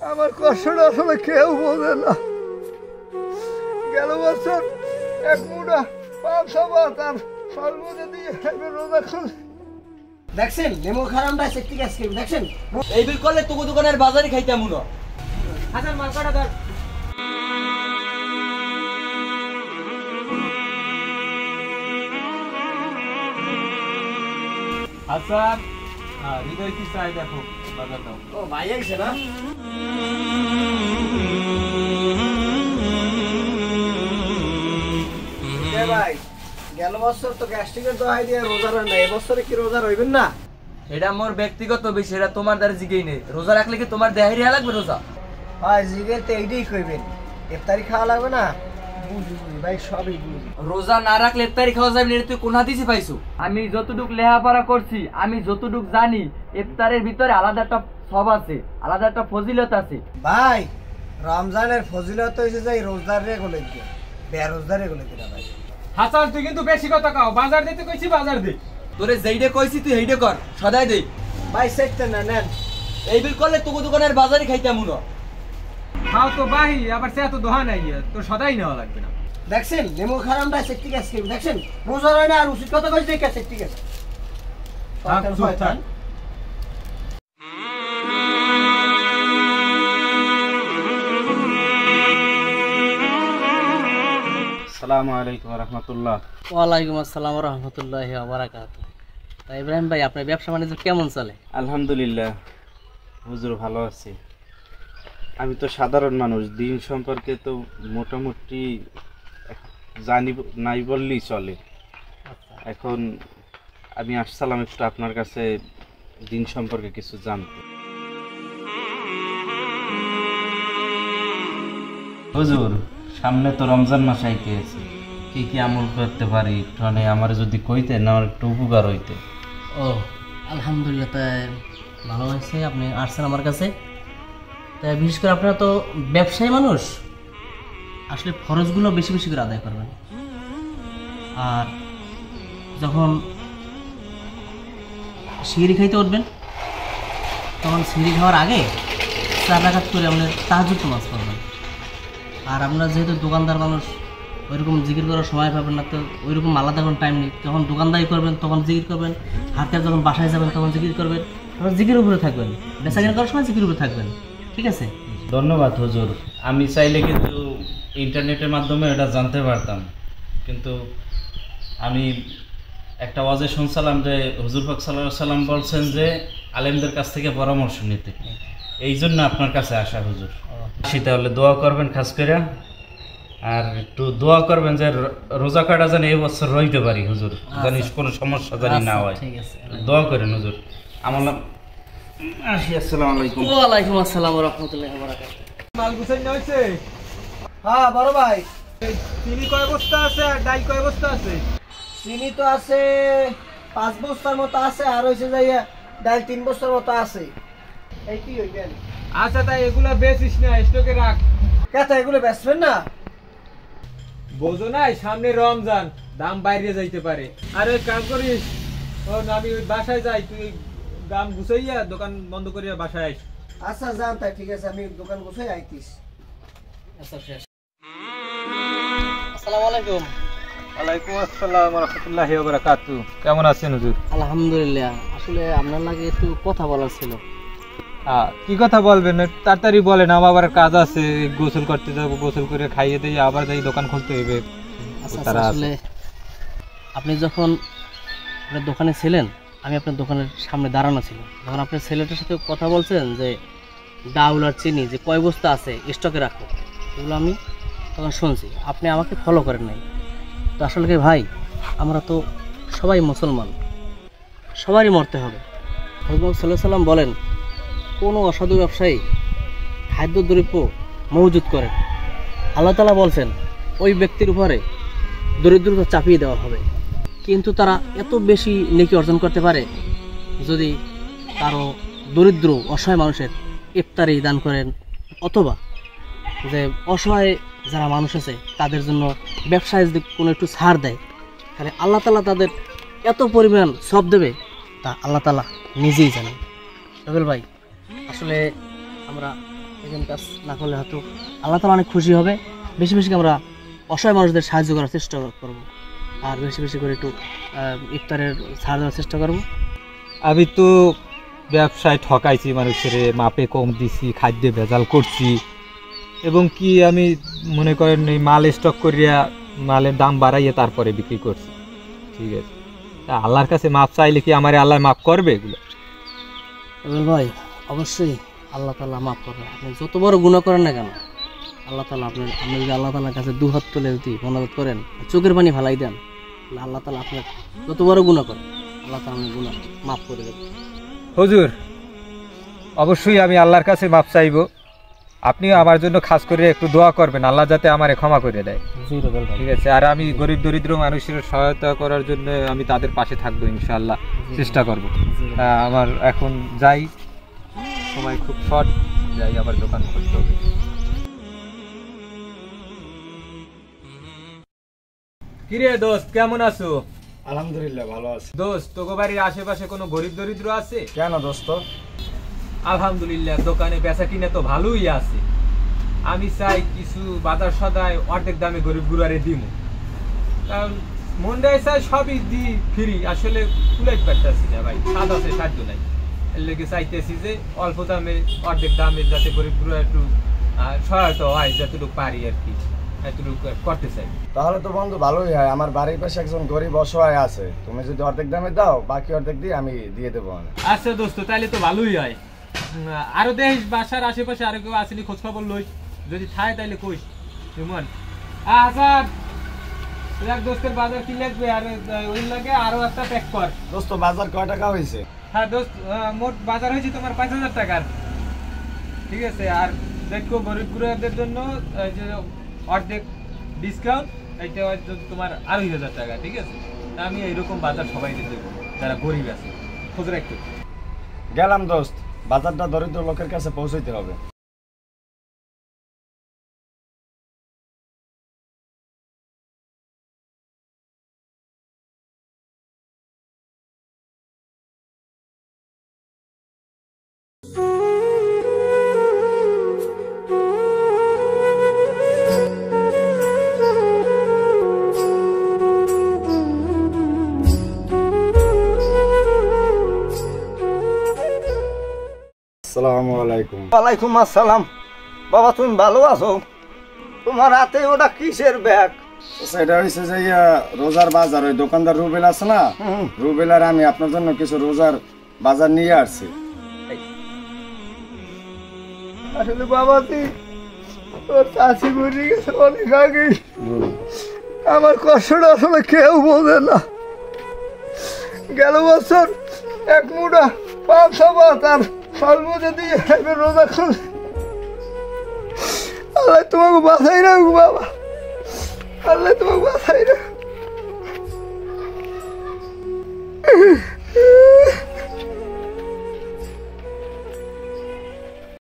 আমার কষ্টটা আসলে কেউ বোঝে না। গেল বছর এক মুঠা 500 ভাত আর সর্বদা দিয়ে রোজা খুলে দেখছেন নেমো খারামটা সেটি গ্যাস খেয়ে দেখছেন এই বিল করলে তোকে দোকানের বাজারে খাইতাম না। হাজার মাল কাটা ধর। হাসান হৃদয় কি চাই দেখো বাজার দাও। ও ভাই আইছে না ভাই গেল বছর তো গ্যাস্ট্রিকের দোহাই দিয়ে রোজা রান না, এবছরে কি রোজা রইবেন না? এটা মোর ব্যক্তিগত বিষয়, এটা তোমার দ্বারা জিগেই নেই। রোজা রাখলে কি তোমার দেহের ইয়া লাগবে রোজা? ভাই জিগে তো এইটাই কইবেন, ইফতারি খাওয়া লাগবে না। বুঝি ভাই সবই বুঝি। রোজা না রাখলে ইফতারি খাওয়া যাবে না, তুই কোন হাদিসে পাইছো? আমি যতটুক লেখাপড়া করছি, আমি যতটুক জানি ইফতারের ভিতরে আলাদা একটা সব আছে, আলাদা একটা ফজিলত আছে। ভাই রমজানের ফজিলত হইছে যে রোজার রে গলে দিয়ে বেরোজগার রে গলে দিয়ে ভাই। হাসান তুই কিন্তু বেশি কথা কও, বাজার দিতে কইছি বাজার দে। তোরে যেইটা কইছি তুই সেইটা কর, সদাই দে। ভাই সেটতে না নেন, এই বিল করলে তোকে দোকানের বাজারে খাইতাম না। খাও তো বাহি, আবার সে তো দোহা নাই, তোর সদাই নেওয়া লাগবে না। দেখছেন নেমো খারামটা সেটি গ্যাস খেয়ে দেখছেন রোজা হয় না আর উচিত কথা কইছে কে সেটি গ্যাস। আসসালামু আলাইকুম রহমতুল্লাহ। ওয়ালাইকুম আসসালাম রহমতুল্লাহি ওয়া বারাকাতুহু। তা ইব্রাহিম ভাই আপনার ব্যবসা বাণিজ্য কেমন চলে? আলহামদুলিল্লাহ হুজুর ভালো আছি। আমি তো সাধারণ মানুষ, দিন সম্পর্কে তো মোটামুটি জানি নাই বললেই চলে। এখন আমি আসসালাম একটু আপনার কাছে দিন সম্পর্কে কিছু জানতে। হুজুর সামনে তো রমজান মাস আইতেছে, কি কি আমল করতে পারি একটু আমার যদি কইতেন আমার একটু উপকার হইতে। ও আলহামদুলিল্লাহ, তাই ভালো হয়েছে আপনি আসছেন আমার কাছে। তাই বিশেষ করে আপনারা তো ব্যবসায়ী মানুষ, আসলে খরচগুলো বেশি বেশি করে আদায় করবেন। আর যখন সিঁড়ি খাইতে উঠবেন তখন সিঁড়ি খাওয়ার আগে 4 রাকাত করে আপনার তাহাজ্জুদ নামাজ পড়বেন। আর আপনারা যেহেতু দোকানদার মানুষ, ওইরকম জিকির করার সময় পাবেন না, তো ওইরকম আলাদা কোনো টাইম নেই। যখন দোকানদারি করবেন তখন জিকির করবেন, হাতে যখন বাসায় যাবেন তখন জিকির করবেন, তখন জিকির উপরে থাকবেন, বেচাকেনা করার সময় জিকির উপরে থাকবেন। ঠিক আছে? ধন্যবাদ হুজুর। আমি চাইলে কিন্তু ইন্টারনেটের মাধ্যমে এটা জানতে পারতাম, কিন্তু আমি একটা ওয়াজে শুনছিলাম যে হুজুর পাক সাল্লাল্লাহু আলাইহি সাল্লাম বলছেন যে আলেমদের কাছ থেকে পরামর্শ নিতে, এই জন্য আপনার কাছে আসা হুজুর। তাহলে দোয়া করবেন খাস করে, আর একটু দোয়া করবেন যে রোজা কাটা যেন এই বছর রইতে পারি হুজুর, জানি কোনো সমস্যা জানি না হয়। ঠিক আছে, দোয়া করেন হুজুর। আমার আসি, আসসালামু আলাইকুম। ওয়ালাইকুম আসসালাম ওয়া রাহমাতুল্লাহি ওয়া বারাকাতুহু। মাল গুছাই না হইছে? হ্যাঁ বড় ভাই, চিনি কয় বস্তা আছে আর ডাল কয় বস্তা আছে? চিনি তো আছে 5 বস্তার মতো আছে, আর হইছে যাইয়া ডাল 3 বস্তার মতো আছে। এই কি হইবেন? আচ্ছা তাই এগুলা বেচিস না, স্টকে রাখ। কেতা এগুলো বেচবেন না? বোঝো নাই সামনে রমজান, দাম বাইরে যাইতে পারে। আরে কাজ করিস, ও না আমি ওই বাসায় যাই, তুই দাম গুছাইয়া দোকান বন্ধ করিয়া বাসায় আইস। আচ্ছা যান তাই, ঠিক আছে আমি দোকান গুছাই আইতিস। আচ্ছা শেষ। আসসালামু আলাইকুম। ওয়ালাইকুম আসসালাম ওয়া রাহমাতুল্লাহি ওয়া বারাকাতুহু। কেমন আছেন হুজুর? আলহামদুলিল্লাহ, আসলে আপনার লাগে একটু কথা বলার ছিল। কি কথা বলবেন? তাড়াতাড়ি বলেন, আমার আবার কাজ আছে, গোসল করতে যাবো, গোসল করে খাইয়ে দিয়ে আবার যাই দোকান খুলতে হবে। আচ্ছা আসলে আপনি যখন আপনার দোকানে ছিলেন, আমি আপনার দোকানের সামনে দাঁড়ানো ছিল, যখন আপনার ছেলেটার সাথে কথা বলছেন যে ডাউল আর চিনি যে কয় বস্তা আছে স্টকে রাখো, এগুলো আমি তখন শুনছি। আপনি আমাকে ফলো করেন নাই। তো আসলে কি ভাই, আমরা তো সবাই মুসলমান, সবারই মরতে হবে। হযরত সাল্লাল্লাহু আলাইহি সাল্লাম বলেন, কোনো অসাধু ব্যবসায়ী খাদ্যদ্রব্য মজুত করেন, আল্লাহ তাআলা বলছেন ওই ব্যক্তির উপরে দরিদ্রতা চাপিয়ে দেওয়া হবে। কিন্তু তারা এত বেশি নেকি অর্জন করতে পারে যদি কারো দরিদ্র অসহায় মানুষের ইফতারি দান করেন, অথবা যে অসহায় যারা মানুষ আছে তাদের জন্য ব্যবসায় যদি কোনো একটু ছাড় দেয়, তাহলে আল্লাহ তাআলা তাদের এত পরিমাণ সব দেবে তা আল্লাহ তাআলা নিজেই জানেন। রবিল ভাই, আসলে আমরা এরকম কাজ না করলে হয়তো আল্লাহ তাআলা অনেক খুশি হবে। বেশি বেশি আমরা অসহায় মানুষদের সাহায্য করার চেষ্টা করব, আর বেশি বেশি করে একটু ইফতারের ছাড় দেওয়ার চেষ্টা করব। আমি তো ব্যবসায় ঠকাইছি মানুষের, মাপে কম দিছি, খাদ্যে ভেজাল করছি, এবং কি আমি মনে করেন এই মাল স্টক করিয়া মালের দাম বাড়াইয়া তারপরে বিক্রি করছি। ঠিক আছে, তা আল্লাহর কাছে মাপ চাইলে কি আমার আল্লাহ মাফ করবে এগুলো? ভাই অবশ্যই আল্লাহ তাআলা মাফ করবে। আপনি যত বড় গুনাহ করেন না কেন, আল্লাহ তাআলা আপনি যদি আল্লাহ তাআলার কাছে দুহাত তুলে যদি মোনাজাত করেন, চোখের পানি ফালাই দেন, আল্লাহ তাআলা আপনার যত বড় গুনাহ করেন আল্লাহ তাআলা আপনার গুনাহ মাফ করে দেবে। হুজুর, অবশ্যই আমি আল্লাহর কাছে মাপ চাইব। আপনিও আমার জন্য খাস করে একটু দোয়া করবেন, আল্লাহ যাতে আমারে ক্ষমা করে দেয়। ঠিক আছে, আর আমি গরিব দরিদ্র মানুষের সহায়তা করার জন্য আমি তাদের পাশে থাকবো ইনশাআল্লাহ, চেষ্টা করব। আমার এখন যাই, সময় খুব শর্ট, যাই আবার দোকান করতে হবে। কিরে দোস্ত, কেমন আছো? আলহামদুলিল্লাহ ভালো আছি। দোস্ত, তোকে বাড়ির আশেপাশে কোনো গরিব দরিদ্র আছে? কেন দোস্ত? আলহামদুলিল্লাহ দোকানে বেচা কিনে তো ভালোই আছে। আমি চাই কিছু বাজার সদায় অর্ধেক দামে গরিব গুড়ারে দিব, কারণ মন্ডায় চাই সবই দি ফ্রি, আসলে কুলাইতে পারতেছি না ভাই, স্বাদ আছে সাহায্য নাই। এর লেগে চাইতেছি যে অল্প দামে অর্ধেক দামে যাতে গরিব গুড়া একটু সহায়তা হয়, যতটুকু পারি আর কি এতটুকু করতে চাই। তাহলে তো বন্ধু ভালোই হয়, আমার বাড়ির পাশে একজন গরিব অসহায় আছে, তুমি যদি অর্ধেক দামে দাও বাকি অর্ধেক দিয়ে আমি দিয়ে দেবো। আচ্ছা দোস্ত, তাহলে তো ভালোই হয়। আরো দেশ বাসার আশেপাশে আরো কেউ আসেনি, খোঁজ খবর লই, যদি থাকে তাহলে কইস কেমন। আচ্ছা এক দোস্তের বাজার কি লাগবে, আর ওই লাগে আরো একটা প্যাক কর। দোস্ত বাজার কয় টাকা হয়েছে? হ্যাঁ দোস্ত, মোট বাজার হয়েছে তোমার 5,000 টাকার। ঠিক আছে, আর দেখো গরিব গুড়াদের জন্য যে অর্ধেক ডিসকাউন্ট, এইটা তোমার 2,500 টাকা। ঠিক আছে, আমি এইরকম বাজার সবাই দেবো যারা গরিব আছে, খোঁজ রাখতে। গেলাম দোস্ত, বাজারটা দরিদ্র লোকের কাছে পৌঁছাইতে হবে। আসসালামু আলাইকুম। ওয়ালাইকুম আসসালাম। বাবা তুমি ভালো আছো? তোমার হাতে ওটা কিসের ব্যাগ? সেটা হয়েছে যে রোজার বাজার, ওই দোকানদার রুবেল আছে না, রুবেল আর আমি আপনার জন্য কিছু রোজার বাজার নিয়ে আসছি। আসলে বাবা তোর চাষি মরে গেছে অনেক আগে, আমার কষ্টটা আসলে কেউ বোঝে না। গেল বছর এক মুঠা 500 ভাত আর সর্বদা দিয়ে রোজা খুলে, আল্লাহ তোমাকে বাঁচাই রাখবো বাবা, আল্লাহ তোমাকে বাঁচাই রাখবো।